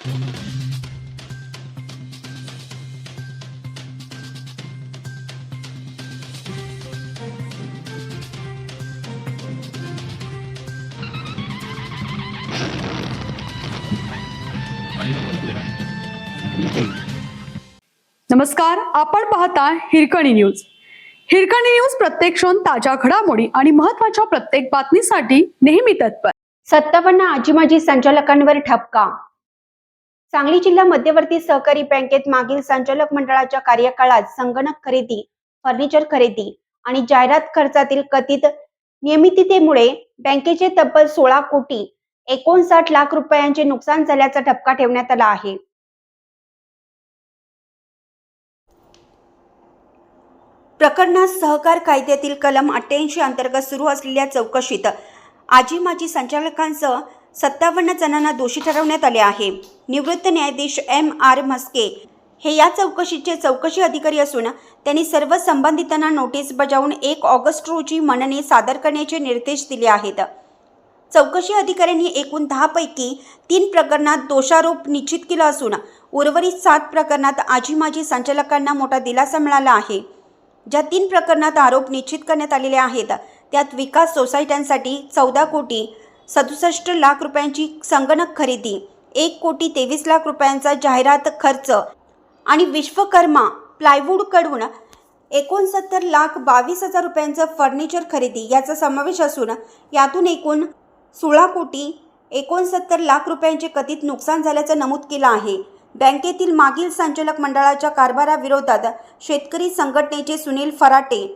नमस्कार, आपण पाहता हिरकणी न्यूज. हिरकणी न्यूज प्रत्येक क्षण ताज्या घडामोडी आणि महत्त्वाच्या प्रत्येक बातमीसाठी नेहमी तत्पर. 57 आजी-माजी संचालकांवर ठपका. सांगली जिल्हा मध्यवर्ती सहकारी बँकेत मागील संचालक मंडळाच्या कार्यकाळात संगणक खरेदी, फर्निचर खरेदी आणि जाहिरात खर्चातील कथित नियमिततेमुळे बँकेचे तब्बल 16 कोटी 59 लाख रुपयांचे नुकसान झाल्याचा ठपका ठेवण्यात आला आहे. प्रकरणात सहकार कायद्यातील कलम 88 अंतर्गत सुरू असलेल्या चौकशीत आजी-माजी संचालकांसह 57 जणांना दोषी ठरवण्यात आले आहे. निवृत्त न्यायाधीश M.R. म्हस्के हे या चौकशीचे चौकशी अधिकारी असून त्यांनी सर्व संबंधितांना नोटीस बजावून 1 ऑगस्ट रोजी मनने सादर करण्याचे निर्देश दिले आहेत. चौकशी अधिकाऱ्यांनी एकूण 10 पैकी 3 प्रकरणात दोषारोप निश्चित केला असून उर्वरित 7 प्रकरणात आजी-माजी संचालकांना मोठा दिलासा मिळाला आहे. ज्या 3 प्रकरणात आरोप निश्चित करण्यात आलेले आहेत त्यात विकास सोसायट्यांसाठी 14 कोटी 67 लाख रुपयांची संगणक खरेदी, 1 कोटी 23 लाख रुपयांचा जाहिरात खर्च आणि विश्वकर्मा प्लायवूडकडून 69 लाख 22 हजार रुपयांचं फर्निचर खरेदी याचा समावेश असून यातून एकूण 16 कोटी 69 लाख रुपयांचे कथित नुकसान झाल्याचं नमूद केलं आहे. बँकेतील मागील संचालक मंडळाच्या कारभाराविरोधात शेतकरी संघटनेचे सुनील फराटे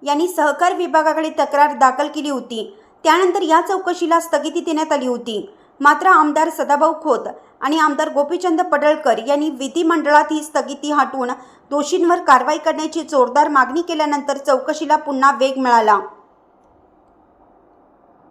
यांनी सहकार विभागाकडे तक्रार दाखल केली होती. त्यानंतर या चौकशीला स्थगिती देण्यात आली होती. मात्र आमदार सदाभाऊ खोत आणि आमदार गोपीचंद पडळकर यांनी विधिमंडळात ही स्थगिती हटवून दोषींवर कारवाई करण्याची जोरदार मागणी केल्यानंतर चौकशीला पुन्हा वेग मिळाला.